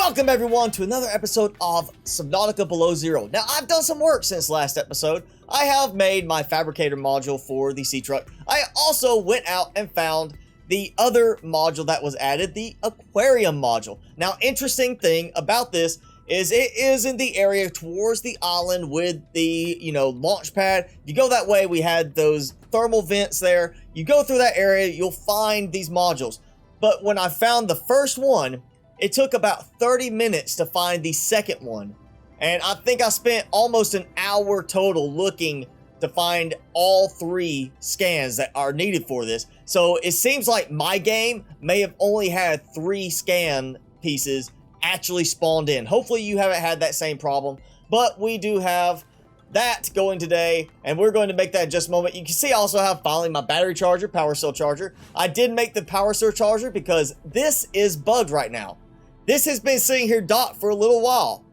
Welcome everyone to another episode of Subnautica Below Zero. Now, I've done some work since last episode. I have made my fabricator module for the sea truck. I also went out and found the other module that was added, the Aquarium module. Now, interesting thing about this is it is in the area towards the island with the, launch pad. If you go that way, we had those thermal vents there. You go through that area, you'll find these modules. But when I found the first one, it took about 30 minutes to find the second one. And I think I spent almost an hour total looking to find all three scans that are needed for this. So it seems like my game may have only had 3 scan pieces actually spawned in. Hopefully you haven't had that same problem, but we do have that going today, and we're going to make that in just a moment. You can see I also have finally my battery charger, power cell charger. I did make the power cell charger because this is bugged right now. This has been sitting here docked for a little while,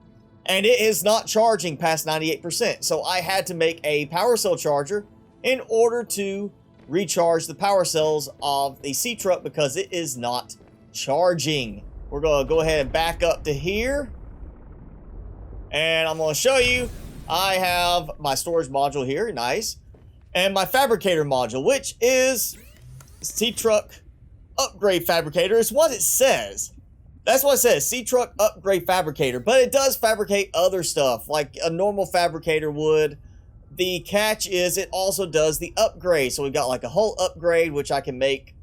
and it is not charging past 98%. So I had to make a power cell charger in order to recharge the power cells of the sea truck because it is not charging. We're going to go ahead and back up to here, and I'm going to show you. I have my storage module here, nice, and my fabricator module, which is sea truck upgrade fabricator. It's what it says. That's what it says, sea truck upgrade fabricator, but it does fabricate other stuff like a normal fabricator would. The catch is it also does the upgrade. So we've got like a whole upgrade, which I can make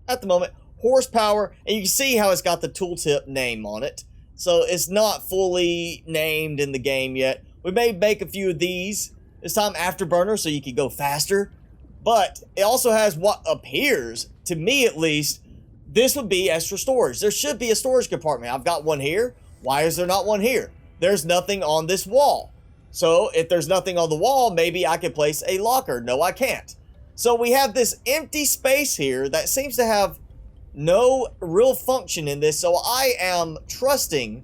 at the moment, horsepower, and you can see how it's got the tooltip name on it. So it's not fully named in the game yet. We may make a few of these this time afterburner so you can go faster, but it also has what appears, to me at least, this would be extra storage. There should be a storage compartment. I've got one here. Why is there not one here? There's nothing on this wall. So if there's nothing on the wall, maybe I could place a locker. No, I can't. So we have this empty space here that seems to have no real function in this. So I am trusting,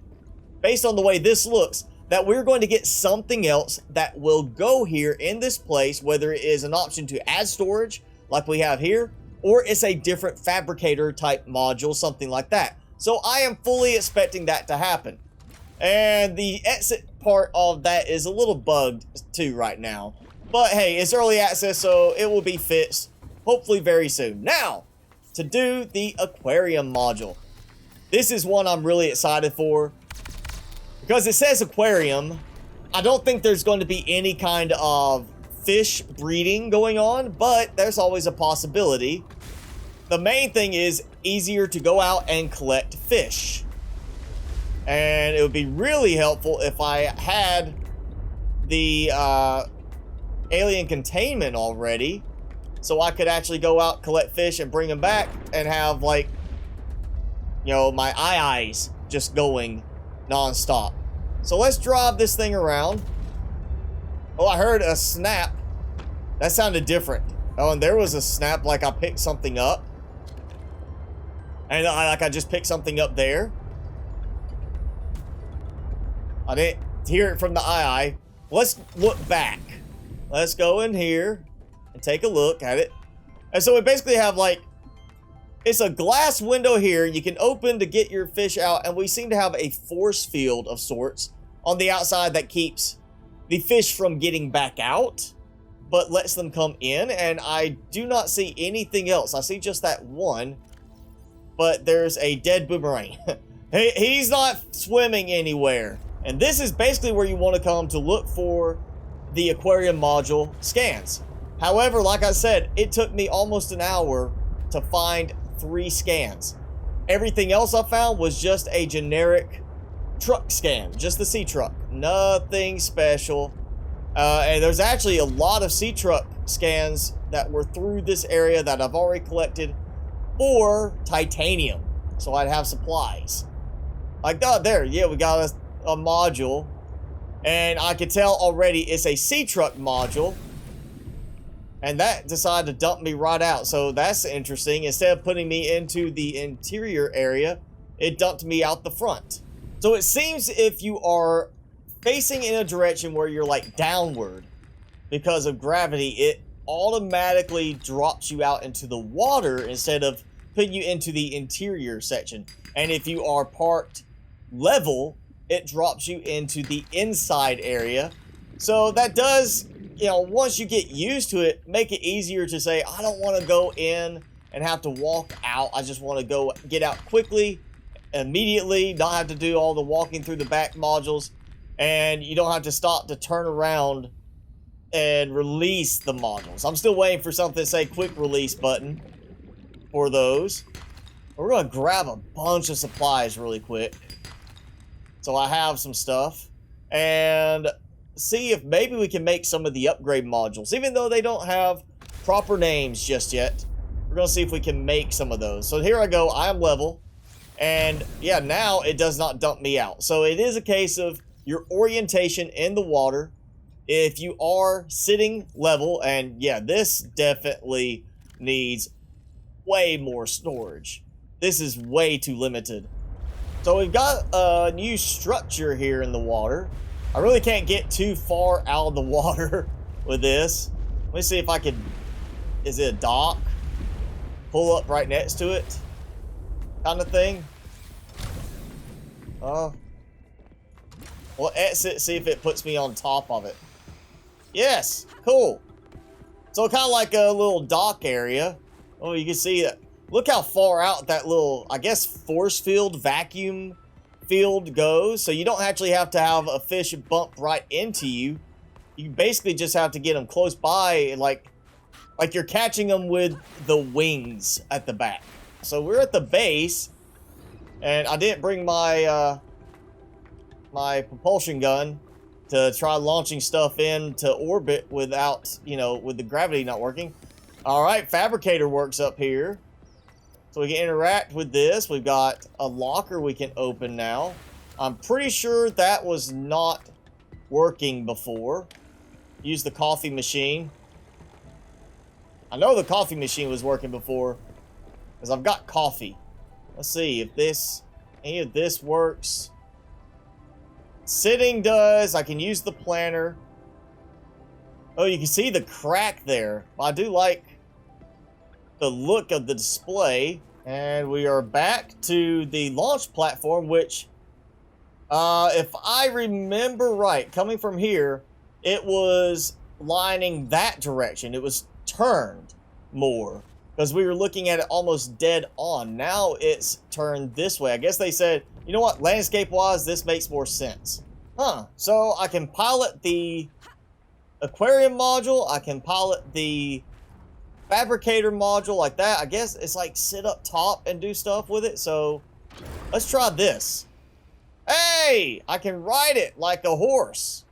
based on the way this looks, that we're going to get something else that will go here in this place, whether it is an option to add storage like we have here, or it's a different fabricator type module, something like that. So I am fully expecting that to happen. And the exit part of that is a little bugged too right now. But hey, it's early access, so it will be fixed hopefully very soon. Now, to do the aquarium module. This is one I'm really excited for. Because it says aquarium, I don't think there's going to be any kind of fish breeding going on, but there's always a possibility. The main thing is easier to go out and collect fish. And it would be really helpful if I had the alien containment already, so I could actually go out, collect fish, and bring them back and have, like, my eyes just going non-stop. So let's drive this thing around. Oh, I heard a snap. That sounded different. Oh, and there was a snap like I picked something up. And I just picked something up there. I didn't hear it from the eye. Let's look back. Let's go in here and take a look at it. And so we basically have like, it's a glass window here you can open to get your fish out, and we seem to have a force field of sorts on the outside that keeps the fish from getting back out, but lets them come in, and I do not see anything else. I see just that one, but there's a dead boomerang. He's not swimming anywhere, and this is basically where you want to come to look for the aquarium module scans. However, like I said, it took me almost an hour to find 3 scans. Everything else I found was just a generic truck scan, just the sea truck, nothing special. And there's actually a lot of sea truck scans that were through this area that I've already collected for titanium, so I'd have supplies. Like, oh, there, yeah, we got a module, and I could tell already it's a sea truck module. And that decided to dump me right out. So that's interesting. Instead of putting me into the interior area, it dumped me out the front. So it seems if you are facing in a direction where you're like downward because of gravity, it automatically drops you out into the water instead of putting you into the interior section. And if you are parked level, it drops you into the inside area. So that does, you know, once you get used to it, make it easier to say, I don't want to go in and have to walk out. I just want to go get out quickly, immediately, not have to do all the walking through the back modules, and you don't have to stop to turn around and release the modules. I'm still waiting for something to say quick release button for those. We're gonna grab a bunch of supplies really quick, so I have some stuff, and see if maybe we can make some of the upgrade modules, even though they don't have proper names just yet. We're gonna see if we can make some of those. So here I go, I am level, and yeah, now it does not dump me out. So it is a case of your orientation in the water. If you are sitting level, and yeah, this definitely needs way more storage. This is way too limited. So we've got a new structure here in the water. I really can't get too far out of the water with this. Let me see if I can, is it a dock? Pull up right next to it, kind of thing. Well, exit, see if it puts me on top of it. Yes, cool. So kind of like a little dock area. Oh, you can see that. Look how far out that little, I guess, force field, vacuum field goes. So you don't actually have to have a fish bump right into you. You basically just have to get them close by, like you're catching them with the wings at the back. So we're at the base, and I didn't bring my my propulsion gun to try launching stuff into orbit without, you know, with the gravity not working. All right, fabricator works up here. So we can interact with this. We've got a locker we can open now. I'm pretty sure that was not working before. Use the coffee machine. I know the coffee machine was working before, because I've got coffee. Let's see if any of this works. Sitting does. I can use the planner. Oh, you can see the crack there. I do like the look of the display. And we are back to the launch platform, which, if I remember right, coming from here, it was lining that direction. It was turned more, because we were looking at it almost dead on. Now it's turned this way. I guess they said, you know what, landscape-wise, this makes more sense. Huh. So I can pilot the aquarium module. I can pilot the fabricator module like that. I guess it's like sit up top and do stuff with it. So let's try this. Hey, I can ride it like a horse.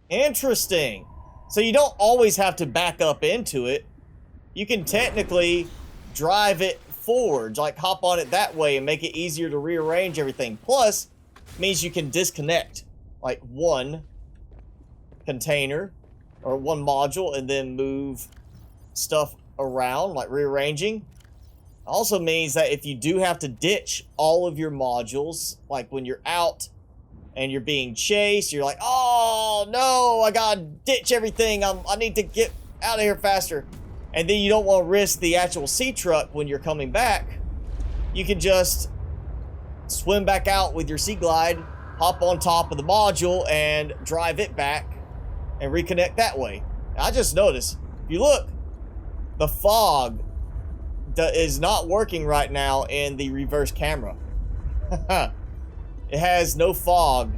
Interesting. So you don't always have to back up into it. You can technically drive it forward, like hop on it that way and make it easier to rearrange everything. Plus, means you can disconnect like one container or one module and then move stuff around, like rearranging. Also means that if you do have to ditch all of your modules, like when you're out and you're being chased, you're like, oh no, I gotta ditch everything, I need to get out of here faster, and then you don't want to risk the actual sea truck when you're coming back, you can just swim back out with your sea glide, hop on top of the module and drive it back and reconnect that way. I just noticed, if you look, the fog is not working right now in the reverse camera. It has no fog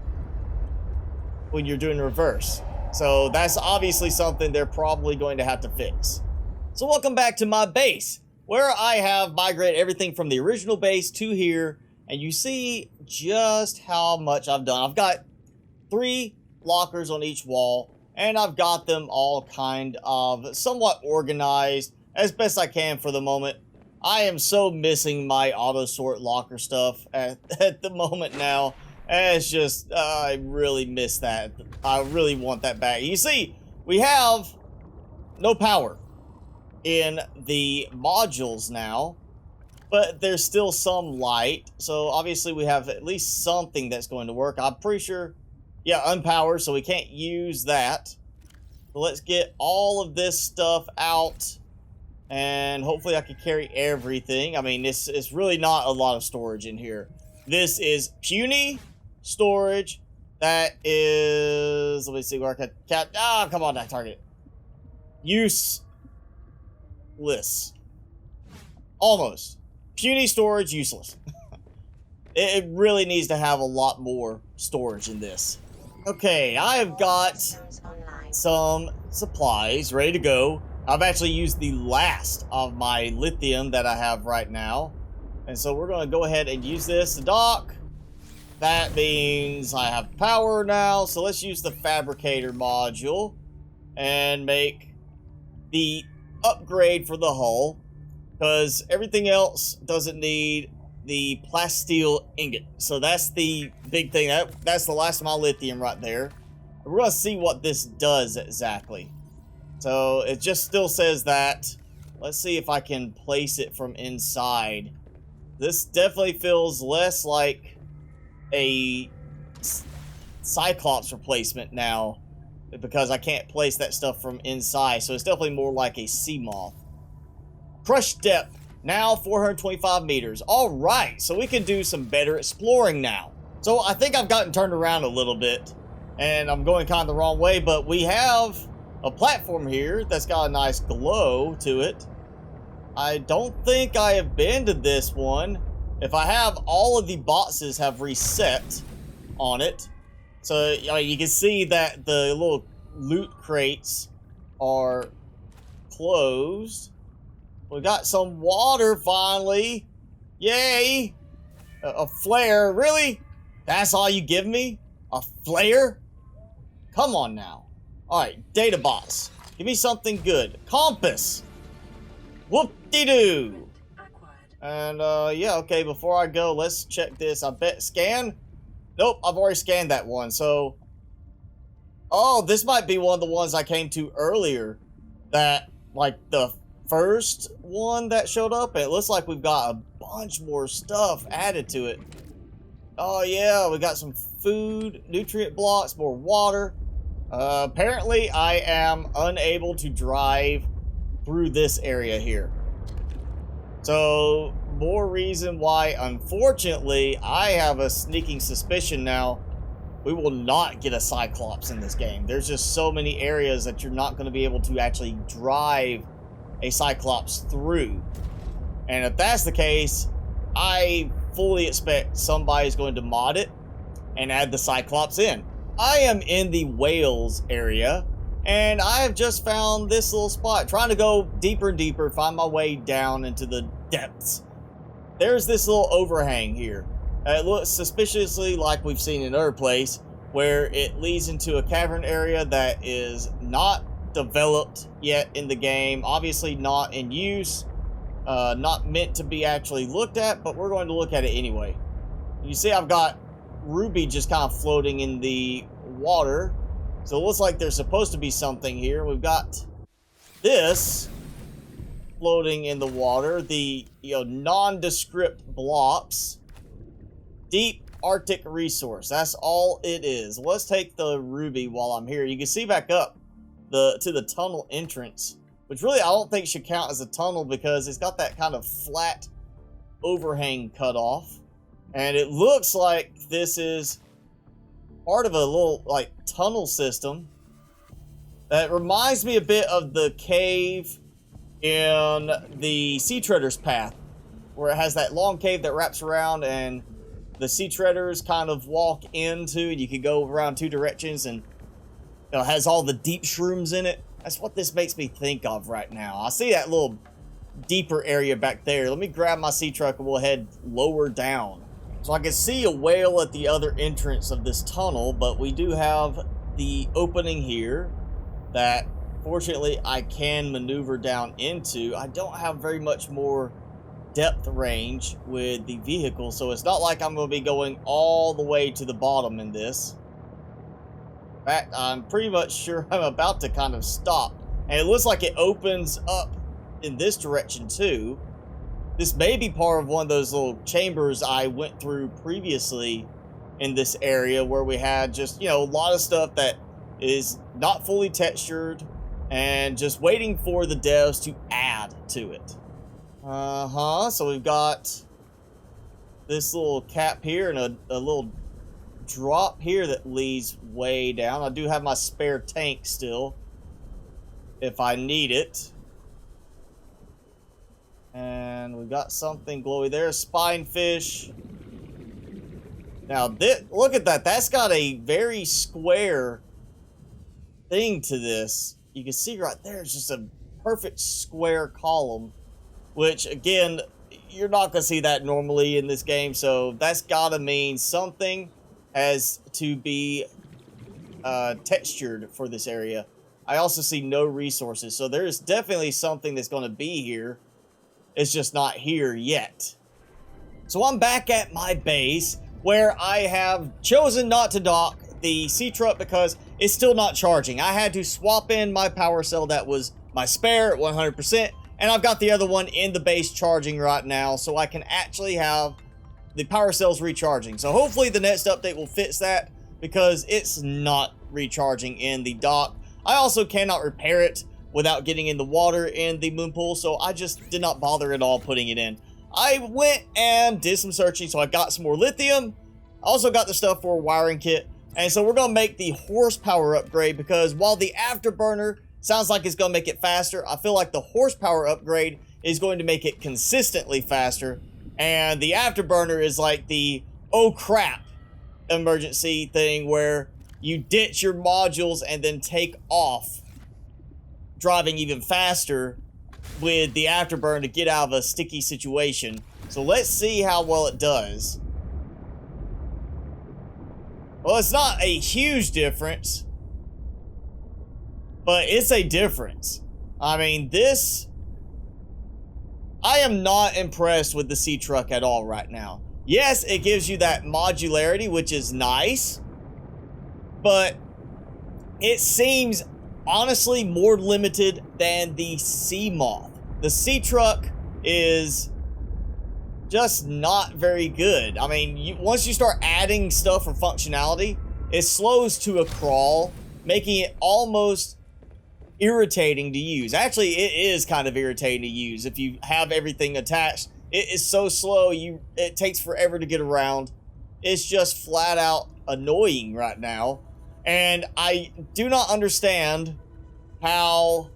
when you're doing reverse. So that's obviously something they're probably going to have to fix. So welcome back to my base, where I have migrated everything from the original base to here, and you see just how much I've done. I've got 3 lockers on each wall, and I've got them all kind of somewhat organized as best I can for the moment. I am so missing my auto sort locker stuff at the moment now. And it's just, I really miss that. I really want that back. You see, we have no power in the modules now, but there's still some light. So obviously we have at least something that's going to work. I'm pretty sure, yeah, unpowered, so we can't use that. So let's get all of this stuff out, and hopefully I can carry everything. I mean, it's really not a lot of storage in here. This is puny storage. That is, let me see where I can cap. Ah, come on, that target. Useless. Almost. Puny storage, useless. It really needs to have a lot more storage in this. Okay, I have got some supplies ready to go. I've actually used the last of my lithium that I have right now. And so we're going to go ahead and use this to dock. That means I have power now. So let's use the fabricator module and make the upgrade for the hull. Because everything else doesn't need the plasteel ingot. So that's the big thing. That's the last of my lithium right there. We're going to see what this does exactly. So it just still says that. Let's see if I can place it from inside. This definitely feels less like a Cyclops replacement now, because I can't place that stuff from inside. So it's definitely more like a sea moth. Crush depth, now 425 meters. All right, so we can do some better exploring now. So I think I've gotten turned around a little bit, and I'm going kind of the wrong way, but we have a platform here that's got a nice glow to it. I don't think I have been to this one. If I have, all of the boxes have reset on it. So you can see that the little loot crates are closed. We got some water finally. Yay! A flare, really? That's all you give me? A flare? Come on now. Alright, data box. Give me something good. Compass. Whoop-de-doo. And, yeah, okay, before I go, let's check this. I bet scan? Nope, I've already scanned that one, so... Oh, this might be one of the ones I came to earlier. That, like, the first one that showed up. It looks like we've got a bunch more stuff added to it. Oh, yeah, we got some food, nutrient blocks, more water. Apparently, I am unable to drive through this area here. So, more reason why, unfortunately, I have a sneaking suspicion now we will not get a Cyclops in this game. There's just so many areas that you're not going to be able to actually drive a Cyclops through. And if that's the case, I fully expect somebody's going to mod it and add the Cyclops in. I am in the whales area, and I have just found this little spot, trying to go deeper and deeper, find my way down into the depths. There's this little overhang here. It looks suspiciously like we've seen in other place, where it leads into a cavern area that is not developed yet in the game, obviously not in use, not meant to be actually looked at, but we're going to look at it anyway. You see I've got Ruby just kind of floating in the water, so it looks like there's supposed to be something here. We've got this floating in the water, the nondescript blocks. Deep Arctic resource, that's all it is. Let's take the Ruby while I'm here. You can see back up to the tunnel entrance, which really I don't think should count as a tunnel because it's got that kind of flat overhang cut off. And it looks like this is part of a little like tunnel system that reminds me a bit of the cave in the Sea Treader's Path, where it has that long cave that wraps around and the Sea Treaders kind of walk into, and you can go around two directions, and it has all the deep shrooms in it. That's what this makes me think of right now. I see that little deeper area back there. Let me grab my sea truck and we'll head lower down. So I can see a whale at the other entrance of this tunnel, but we do have the opening here that fortunately I can maneuver down into. I don't have very much more depth range with the vehicle, so it's not like I'm going to be going all the way to the bottom in this. In fact, I'm pretty much sure I'm about to kind of stop, and it looks like it opens up in this direction too. This may be part of one of those little chambers I went through previously in this area, where we had just, a lot of stuff that is not fully textured and just waiting for the devs to add to it. So we've got this little cap here and a little drop here that leads way down. I do have my spare tank still if I need it. And we got something glowy there, spinefish. Now, look at that. That's got a very square thing to this. You can see right there, it's just a perfect square column, which, again, you're not going to see that normally in this game, so that's got to mean something has to be textured for this area. I also see no resources, so there's definitely something that's going to be here. It's just not here yet. So I'm back at my base, where I have chosen not to dock the sea truck because it's still not charging. I had to swap in my power cell that was my spare at 100%, and I've got the other one in the base charging right now, so I can actually have the power cells recharging. So hopefully the next update will fix that, because it's not recharging in the dock. I also cannot repair it without getting in the water in the moon pool, so I just did not bother at all putting it in. I went and did some searching, so I got some more lithium. I also got the stuff for a wiring kit. And so we're going to make the horsepower upgrade, because while the afterburner sounds like it's going to make it faster, I feel like the horsepower upgrade is going to make it consistently faster. And the afterburner is like the oh crap emergency thing where you ditch your modules and then take off, driving even faster with the afterburn to get out of a sticky situation. So let's see how well it does. Well, it's not a huge difference, but it's a difference. I mean, I am not impressed with the sea truck at all right now. Yes, it gives you that modularity, which is nice, but it seems honestly more limited than the Sea Moth. The sea truck is just not very good. I mean, once you start adding stuff for functionality, it slows to a crawl, making it almost irritating to use. Actually, it is kind of irritating to use if you have everything attached. It is so slow, it takes forever to get around. It's just flat out annoying right now. And I do not understand how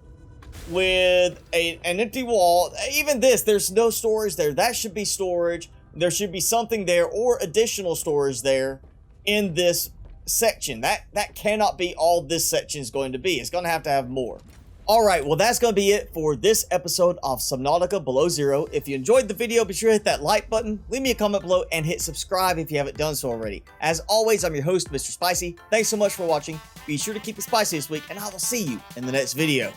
with an empty wall, even this, there's no storage there. That should be storage. There should be something there or additional storage there in this section. That cannot be all this section is going to be. It's going to have more. Alright, well that's going to be it for this episode of Subnautica Below Zero. If you enjoyed the video, be sure to hit that like button, leave me a comment below, and hit subscribe if you haven't done so already. As always, I'm your host, Mr. Spicy. Thanks so much for watching. Be sure to keep it spicy this week, and I will see you in the next video.